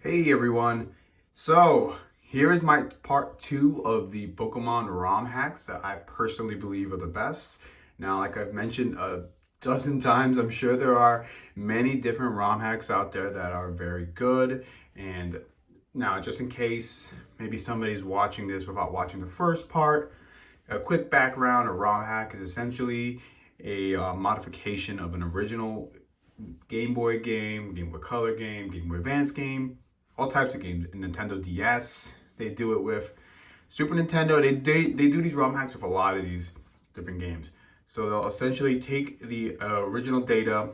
Hey everyone, so here is my part 2 of the Pokemon ROM hacks that I personally believe are the best. Now, like I've mentioned a dozen times, I'm sure there are many different ROM hacks out there that are very good. And now, just in case maybe somebody's watching this without watching the first part, a quick background: a ROM hack is essentially a modification of an original Game Boy game, Game Boy Color game, Game Boy Advance game, all types of games. Nintendo DS, they do it with. Super Nintendo, they do these ROM hacks with a lot of these different games. So they'll essentially take the original data,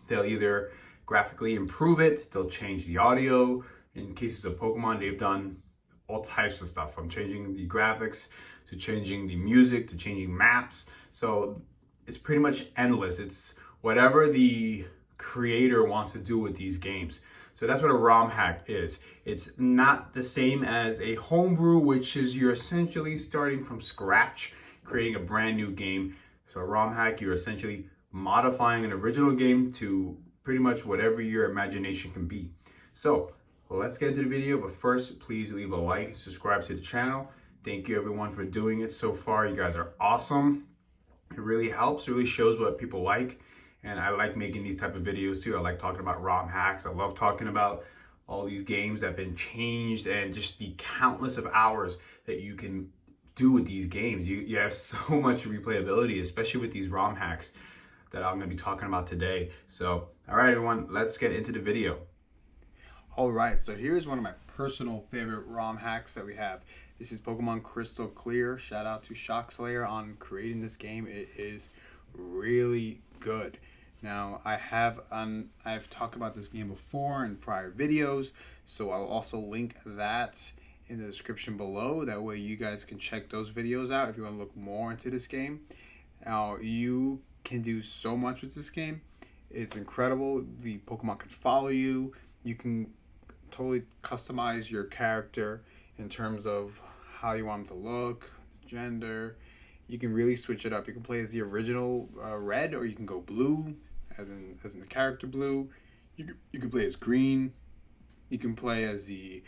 they'll either graphically improve it, they'll change the audio. In cases of Pokemon, they've done all types of stuff, from changing the graphics to changing the music to changing maps. So it's pretty much endless. It's whatever the creator wants to do with these games. So that's what a ROM hack is. It's not the same as a homebrew, which is you're essentially starting from scratch, creating a brand new game. So a ROM hack, you're essentially modifying an original game to pretty much whatever your imagination can be. So let's get into the video, but first, please leave a like, subscribe to the channel. Thank you everyone for doing it so far. You guys are awesome. It really helps, it really shows what people like. And I like making these type of videos too. I like talking about ROM hacks. I love talking about all these games that have been changed and just the countless of hours that you can do with these games. You have so much replayability, especially with these ROM hacks that I'm gonna be talking about today. So, all right, everyone, let's get into the video. All right, so here's one of my personal favorite ROM hacks that we have. This is Pokemon Crystal Clear. Shout out to Shockslayer on creating this game. It is really good. Now, I've talked about this game before in prior videos, so I'll also link that in the description below. That way you guys can check those videos out if you want to look more into this game. Now, you can do so much with this game. It's incredible. The Pokemon can follow you. You can totally customize your character in terms of how you want them to look, gender. You can really switch it up. You can play as the original red, or you can go blue, as in the character blue. You can play as green. You can play as the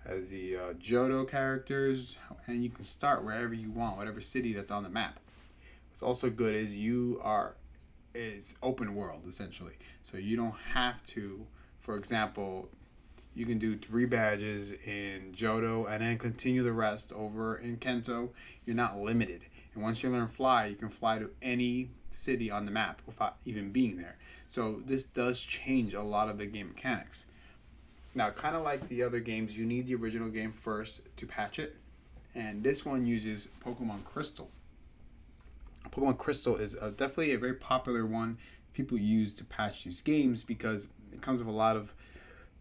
Johto characters, and you can start wherever you want, whatever city that's on the map. What's also good is is open world essentially, so you don't have to. For example, you can do 3 badges in Johto and then continue the rest over in Kanto. You're not limited. And once you learn Fly, you can fly to any city on the map without even being there. So this does change a lot of the game mechanics. Now, kind of like the other games, you need the original game first to patch it. And this one uses Pokemon Crystal. Pokemon Crystal is definitely a very popular one people use to patch these games because it comes with a lot of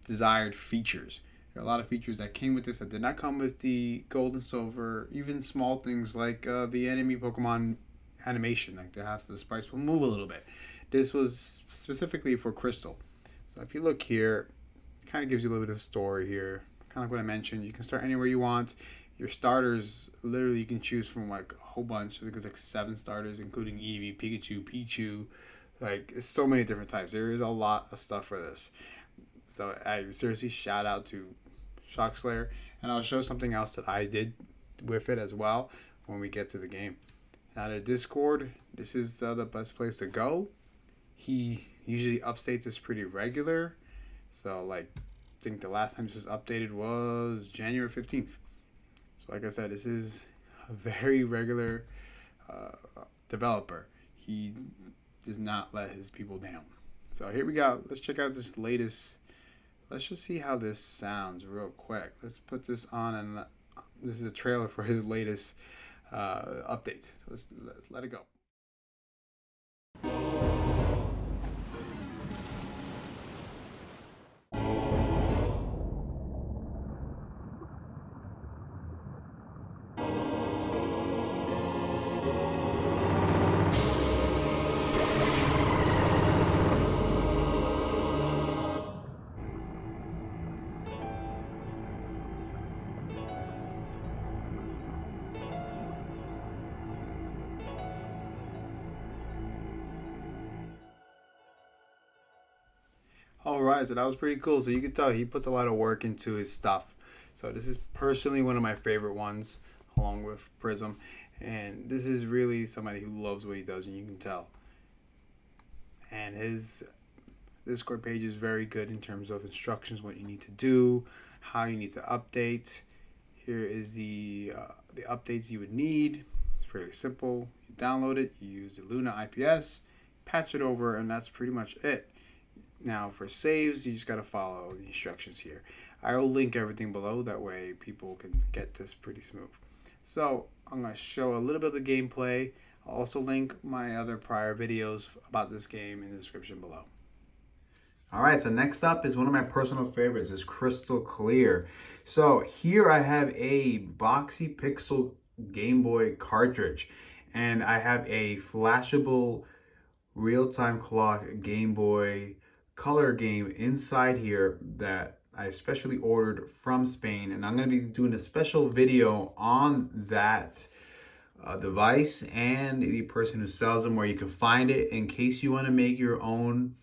desired features. There are a lot of features that came with this that did not come with the Gold and Silver. Even small things like the enemy Pokemon animation, like the sprites will move a little bit. This was specifically for Crystal. So if you look here, it kind of gives you a little bit of story here. Kind of like what I mentioned, you can start anywhere you want. Your starters, literally, you can choose from like a whole bunch. I think it's like 7 starters, including Eevee, Pikachu, Pichu. Like, it's so many different types. There is a lot of stuff for this. So I seriously shout out to Shockslayer, and I'll show something else that I did with it as well when we get to the game. Now, the Discord, this is the best place to go. He usually updates this pretty regular. So, like, I think the last time this was updated was January 15th. So, like I said, this is a very regular developer. He does not let his people down. So here we go. Let's check out this latest. Let's just see how this sounds real quick. Let's put this on, and this is a trailer for his latest update. So let's let it go. right, so that was pretty cool. So you can tell he puts a lot of work into his stuff. So this is personally one of my favorite ones, along with Prism. And this is really somebody who loves what he does, and you can tell. And his Discord page is very good in terms of instructions, what you need to do, how you need to update. Here is the updates you would need. It's fairly simple. You download it, you use the Luna IPS, patch it over, and that's pretty much it. Now for saves, you just got to follow the instructions here. I will link everything below, that way people can get this pretty smooth. So I'm going to show a little bit of the gameplay. I'll also link my other prior videos about this game in the description below. Alright, so next up is one of my personal favorites, is Crystal Clear. So here I have a Boxy Pixel Game Boy cartridge, and I have a flashable real-time clock Game Boy color game inside here that I specially ordered from Spain, and I'm going to be doing a special video on that device and the person who sells them, where you can find it in case you want to make your own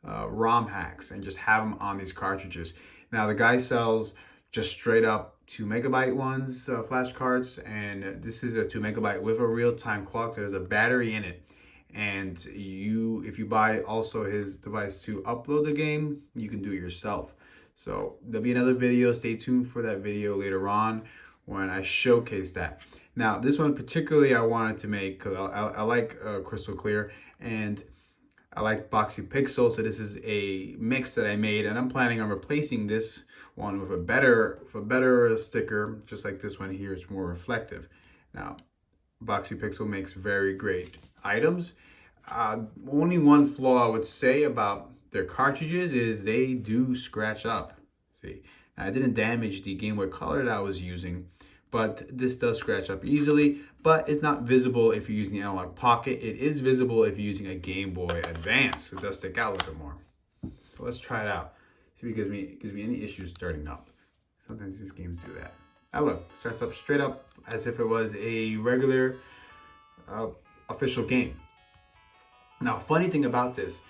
ROM hacks and just have them on these cartridges. Now the guy sells just straight up 2 megabyte ones, flash cards, and this is a 2 megabyte with a real-time clock. There's a battery in it, and if you buy also his device to upload the game, you can do it yourself. So there'll be another video. Stay tuned for that video later on when I showcase that. Now this one particularly I wanted to make because I like Crystal Clear, and I like Boxy Pixel, so this is a mix that I made, and I'm planning on replacing this one with a better sticker, just like this one here. It's more reflective. Now, Boxy Pixel makes very great items. Only one flaw I would say about their cartridges is they do scratch up. See, now, I didn't damage the Game Boy Color that I was using, but this does scratch up easily, but it's not visible if you're using the Analogue Pocket. It is visible if you're using a Game Boy Advance. It does stick out a little bit more. So let's try it out. See if it gives me any issues starting up. Sometimes these games do that. Now look, it starts up straight up as if it was a regular official game. Now, funny thing about this,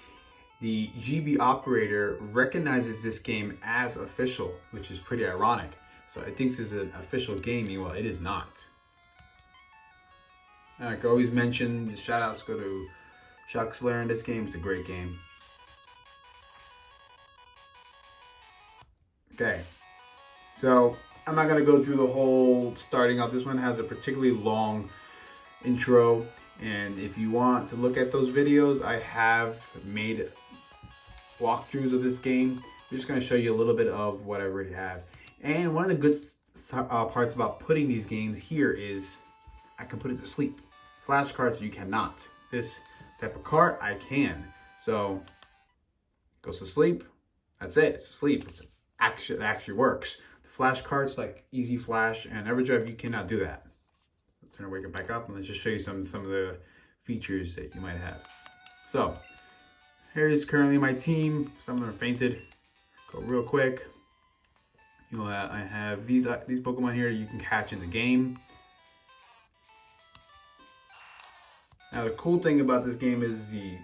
the GB operator recognizes this game as official, which is pretty ironic. So it thinks it's an official game, meanwhile it is not. And like I always mention, the shout outs go to Chuck's Learn. This game is a great game. Okay, so I'm not gonna go through the whole starting up. This one has a particularly long intro, and if you want to look at those videos, I have made walkthroughs of this game. I'm just gonna show you a little bit of what I already have. And one of the good parts about putting these games here is I can put it to sleep. Flashcards, you cannot. This type of cart, I can. So, goes to sleep. That's it. It's asleep. It actually works. The flashcards like Easy Flash and EverDrive, you cannot do that. Let's turn it, wake it back up, and let's just show you some of the features that you might have. So, here's currently my team. Some of them are fainted. Go real quick. You know, I have these Pokemon here you can catch in the game. Now the cool thing about this game is the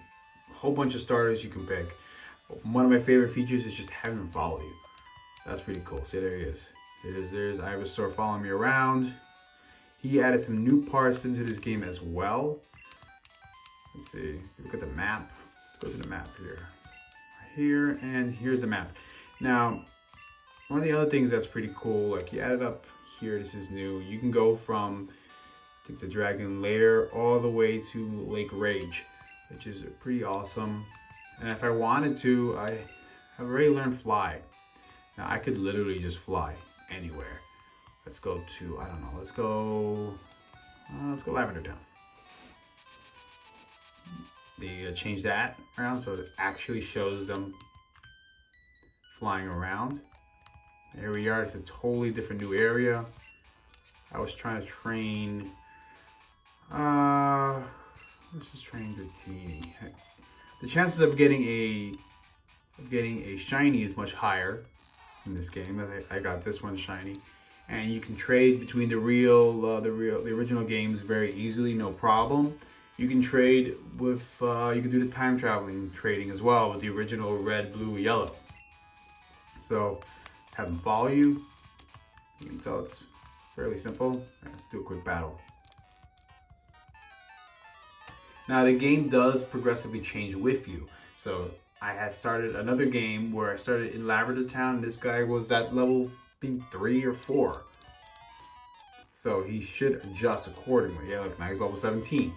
whole bunch of starters you can pick. One of my favorite features is just having them follow you. That's pretty cool. See, there he is. There's Ivysaur following me around. He added some new parts into this game as well. Let's see. If you look at the map. Let's go to the map here. Right here, and here's the map. Now, one of the other things that's pretty cool, like you added up here, this is new. You can go from, I think, the Dragon Lair all the way to Lake Rage, which is pretty awesome. And if I wanted to, I have already learned Fly. Now I could literally just fly anywhere. Let's go to, I don't know, let's go Lavender Town. They changed that around so it actually shows them flying around. Here we are, it's a totally different new area. I was trying to train, let's just train Dratini. The chances of getting a shiny is much higher in this game. I got this one shiny. And you can trade between the original games very easily, no problem. You can trade with, you can do the time traveling trading as well with the original red, blue, yellow. So have them follow you. You can tell it's fairly simple. Let's do a quick battle. Now the game does progressively change with you. So I had started another game where I started in Lavender Town. This guy was at level, I think, 3 or 4. So he should adjust accordingly. Yeah, look, now he's level 17.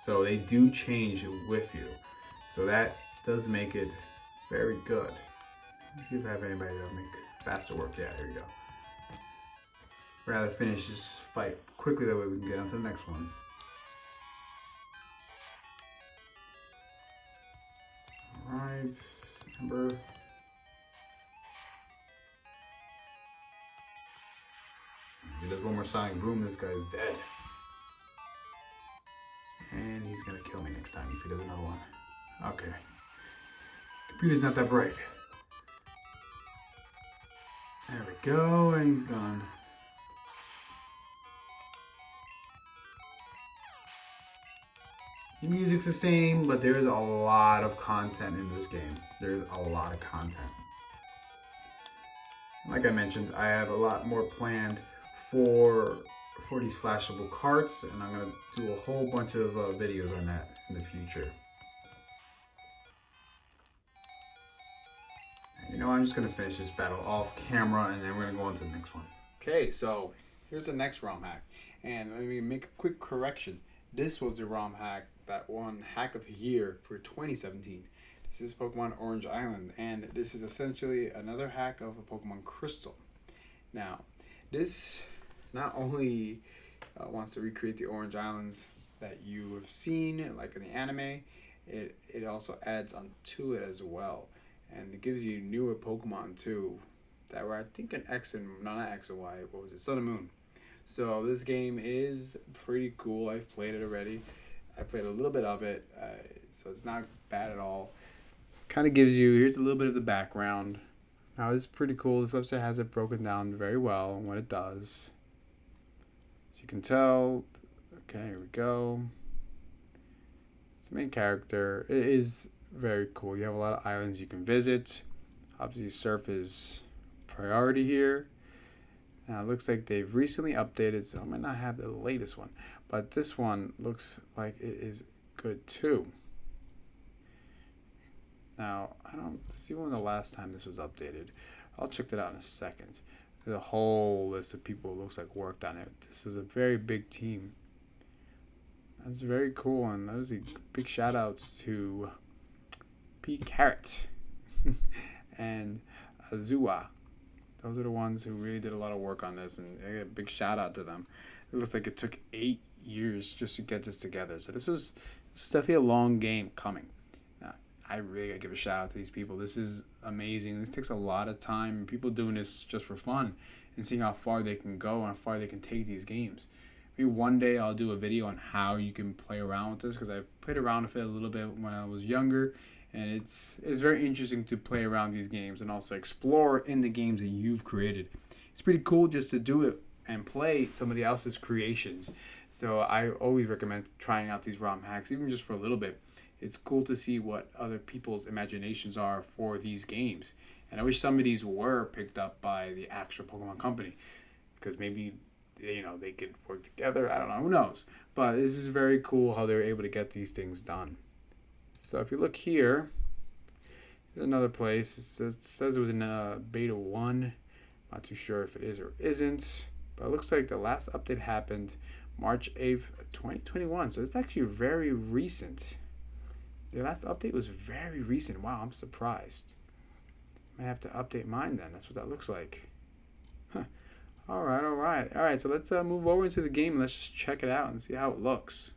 So they do change with you. So that does make it very good. Let's see if I have anybody that'll make faster work. Yeah, there you go. Rather finish this fight quickly, that way we can get on to the next one. Alright, Ember. If he does one more Sonic Boom, this guy's dead. And he's gonna kill me next time if he does another one. Okay. Computer's not that bright. There we go, and he's gone. The music's the same, but there's a lot of content in this game. There's a lot of content. Like I mentioned, I have a lot more planned for these flashable carts, and I'm gonna do a whole bunch of videos on that in the future. You know, I'm just gonna finish this battle off camera, and then we're gonna go on to the next one. Okay, so here's the next ROM hack, and let me make a quick correction. This was the ROM hack that won Hack of the Year for 2017. This is Pokemon Orange Island, and this is essentially another hack of the Pokemon Crystal. Now, this not only wants to recreate the Orange Islands that you have seen, like in the anime, it also adds on to it as well. And it gives you newer Pokemon too, that were, I think, an X and, no, not X and Y, what was it, Sun and Moon. So this game is pretty cool. I've played it already. I played a little bit of it, so it's not bad at all. Kind of gives you, here's a little bit of the background. Now this is pretty cool. This website has it broken down very well on what it does. So you can tell, okay, here we go. It's the main character. It is very cool. You have a lot of islands you can visit. Obviously surf is priority here. Now it looks like they've recently updated, so I might not have the latest one, but this one looks like it is good too. Now I don't see when the last time this was updated. I'll check that out in a second. There's a whole list of people who looks like worked on it. This is a very big team. That's very cool, and those are big shout outs to P. Carrot and Azua. Those are the ones who really did a lot of work on this, and I get a big shout out to them. It looks like it took 8 years just to get this together. So this is definitely a long game coming. Now, I really gotta give a shout out to these people. This is amazing. This takes a lot of time. People doing this just for fun and seeing how far they can go and how far they can take these games. Maybe one day I'll do a video on how you can play around with this, because I've played around with it a little bit when I was younger. And it's very interesting to play around these games and also explore in the games that you've created. It's pretty cool just to do it and play somebody else's creations. So I always recommend trying out these ROM hacks, even just for a little bit. It's cool to see what other people's imaginations are for these games. And I wish some of these were picked up by the actual Pokemon company, because maybe, you know, they could work together. I don't know. Who knows? But this is very cool how they were able to get these things done. So if you look here, there's another place. It says it was in beta 1. Not too sure if it is or isn't. But it looks like the last update happened March 8th, 2021. So it's actually very recent. The last update was very recent. Wow, I'm surprised. I might have to update mine then. That's what that looks like. Huh. All right. So let's move over into the game and let's just check it out and see how it looks.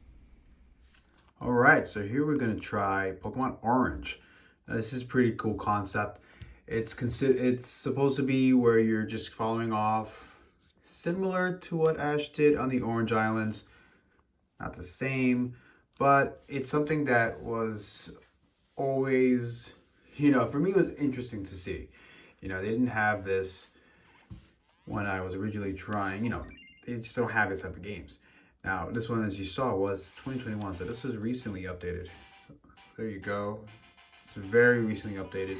All right, so here we're gonna try Pokemon Orange. Now, this is a pretty cool concept. It's supposed to be where you're just following off, similar to what Ash did on the Orange Islands. Not the same, but it's something that was always, you know, for me it was interesting to see. You know, they didn't have this when I was originally trying. You know, they just don't have this type of games. Now, this one, as you saw, was 2021, so this was recently updated. So there you go. It's very recently updated.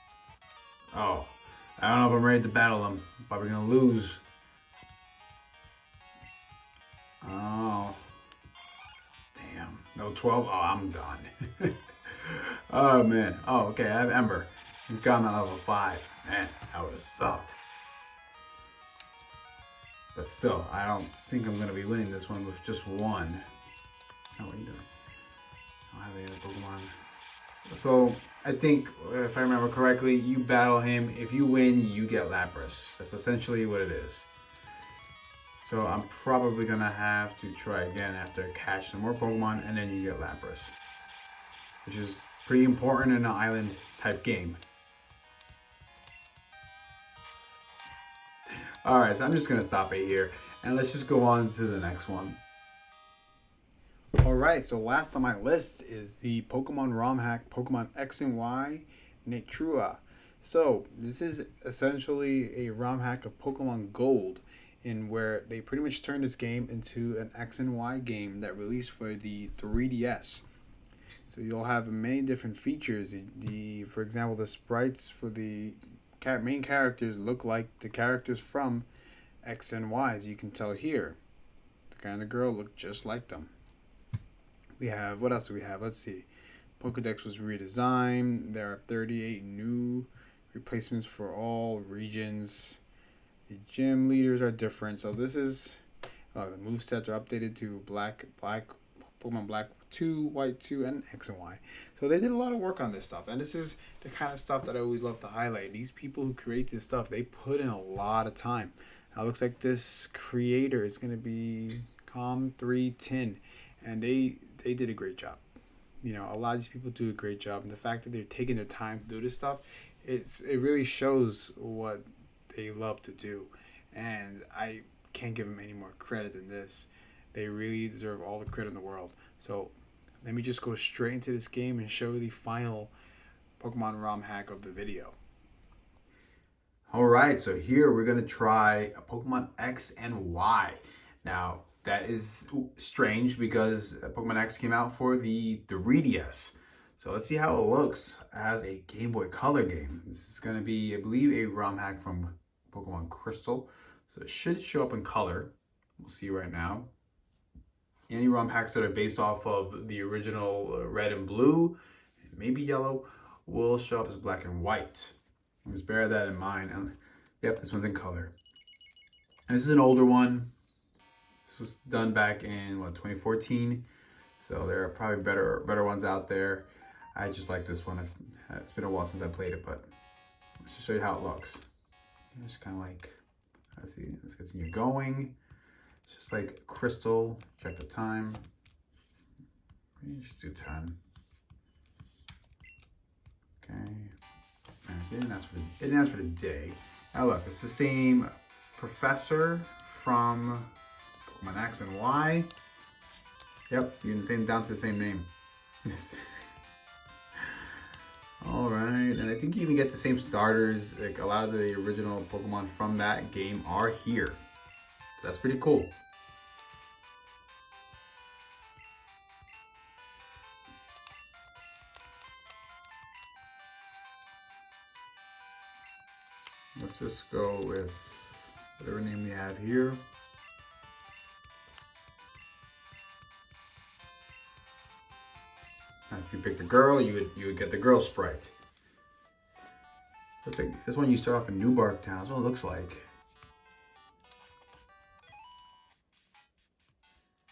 Oh, I don't know if I'm ready to battle him. Probably gonna lose. Oh, damn. No 12. Oh, I'm done. Oh man. Oh, okay. I have Ember. You've got him at level 5. Man, that would suck. But still, I don't think I'm gonna be winning this one with just one. Oh, what are you doing? I don't have any other Pokemon. So I think if I remember correctly, you battle him. If you win, you get Lapras. That's essentially what it is. So I'm probably gonna have to try again after catch some more Pokemon, and then you get Lapras, which is pretty important in an island type game. Alright, so I'm just gonna stop it here, and let's just go on to the next one. Alright, so last on my list is the Pokemon ROM hack, Pokemon XY Naturia. So this is essentially a ROM hack of Pokemon Gold, in where they pretty much turned this game into an X and Y game that released for the 3DS. So you'll have many different features. For example, the sprites for the main characters look like the characters from X and Y, as you can tell here. The guy and the girl look just like them. We have, what else do we have? Let's see. Pokedex was redesigned. There are 38 new replacements for all regions. The gym leaders are different. So this is, the movesets are updated to Pokemon Black 2, White 2, and X and Y. So they did a lot of work on this stuff. And this is the kind of stuff that I always love to highlight. These people who create this stuff, they put in a lot of time. Now it looks like this creator is going to be Com310. And they did a great job. You know, a lot of these people do a great job. And the fact that they're taking their time to do this stuff, it really shows what they love to do. And I can't give them any more credit than this. They really deserve all the credit in the world. So let me just go straight into this game and show you the final Pokemon ROM hack of the video. Alright, so here we're going to try a Pokemon X and Y. Now, that is strange because Pokemon X came out for the 3DS. So let's see how it looks as a Game Boy Color game. This is going to be, I believe, a ROM hack from Pokemon Crystal. So it should show up in color. We'll see right now. Any ROM hacks that are based off of the original red and blue, maybe yellow, will show up as black and white. Just bear that in mind. And yep, this one's in color. And this is an older one. This was done back in 2014, so there are probably better ones out there. I just like this one. It's been a while since I played it, but let's just show you how it looks. It's kind of like, let's see, let's continue going. It's just like crystal. Check the time. Just do 10. Okay. It didn't ask for the day. Now look, it's the same professor from Pokemon X and Y. Yep, even down to the same name. Alright, and I think you even get the same starters. Like a lot of the original Pokemon from that game are here. So that's pretty cool. Let's just go with whatever name we have here. If you picked a girl, you would get the girl sprite. Looks like this one you start off in Newbark Town. That's what it looks like.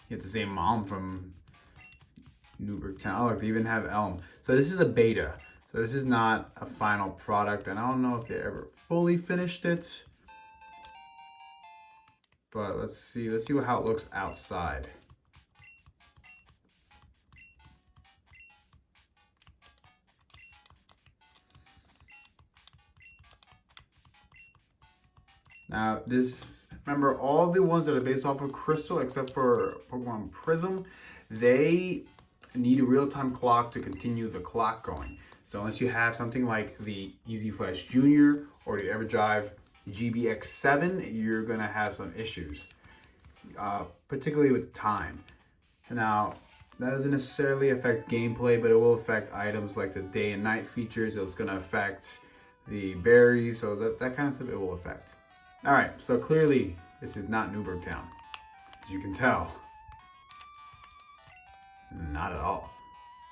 You have the same mom from Newbark Town. Oh, look, they even have Elm. So this is a beta. So this is not a final product, and I don't know if they ever fully finished it. But let's see how it looks outside. Now, remember, all the ones that are based off of Crystal, except for Pokemon Prism, they need a real-time clock to continue the clock going. So unless you have something like the Easy Flash Jr. or the EverDrive GBX7, you're going to have some issues, particularly with time. Now, that doesn't necessarily affect gameplay, but it will affect items like the day and night features. It's going to affect the berries, so that kind of stuff it will affect. All right, so clearly this is not Newburgh Town, as you can tell. Not at all.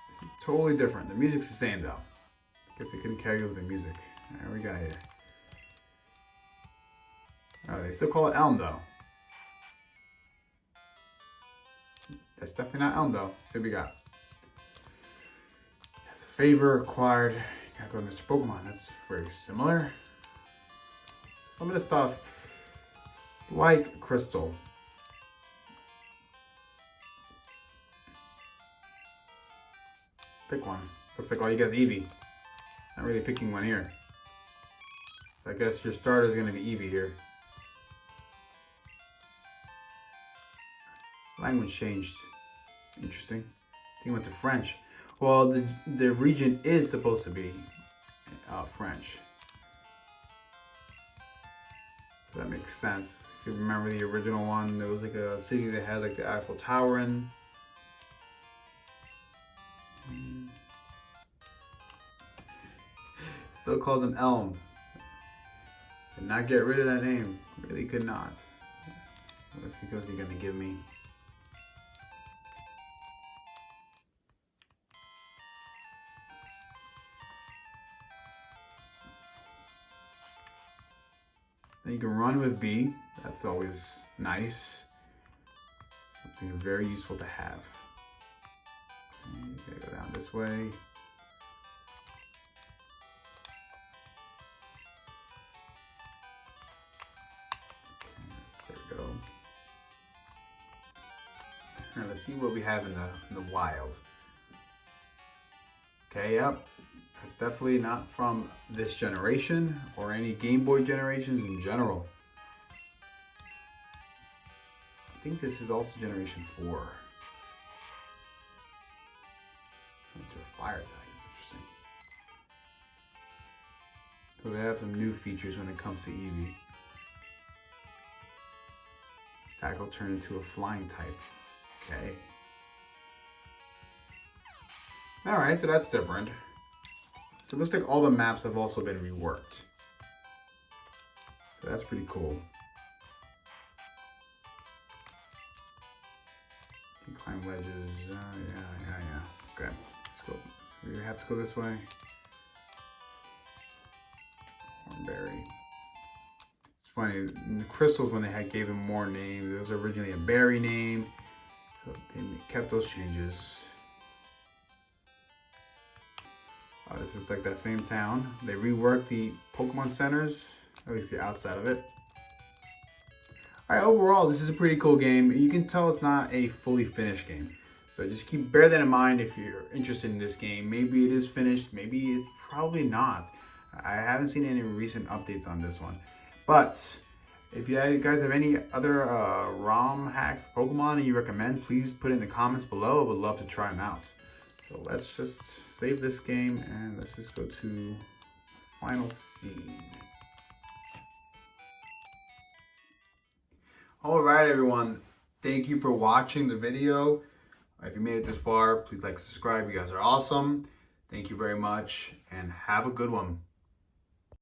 This is totally different. The music's the same though. I guess they couldn't carry over the music. There we go here. Oh, they still call it Elm though. That's definitely not Elm though. Let's see what we got. As a favor acquired. You gotta go to Mr. Pokemon. That's very similar. Some of the stuff, it's like Crystal. Pick one. Looks like all you got is Eevee. Not really picking one here. So I guess your starter is going to be Eevee here. Language changed. Interesting. I think it went to French. Well, the region is supposed to be French. So that makes sense. If you remember the original one, there was like a city that had like the Eiffel Tower in. Still calls him Elm. Could not get rid of that name. Really could not. What's he gonna give me? Then you can run with B. That's always nice. Something very useful to have. Okay, you gotta go down this way. There we go. Now let's see what we have in the wild. Okay, yep. That's definitely not from this generation or any Game Boy generations in general. I think this is also generation 4. Into a fire type, that's interesting. So they have some new features when it comes to Eevee. Tackle turned into a flying type. Okay. Alright, so that's different. So it looks like all the maps have also been reworked. So that's pretty cool. You can climb ledges. Yeah. Okay, let's go. So we have to go this way. Hornberry. It's funny, in the crystals when they gave him more names, it was originally a berry name. So they kept those changes. This is like that same town. They reworked the Pokemon centers, at least the outside of it. Alright, overall, this is a pretty cool game. You can tell it's not a fully finished game. So just bear that in mind if you're interested in this game. Maybe it is finished, maybe it's probably not. I haven't seen any recent updates on this one. But if you guys have any other ROM hacks for Pokemon and you recommend, please put it in the comments below. I would love to try them out. So let's just save this game and let's just go to final scene. All right, everyone. Thank you for watching the video. If you made it this far, please like, subscribe. You guys are awesome. Thank you very much and have a good one.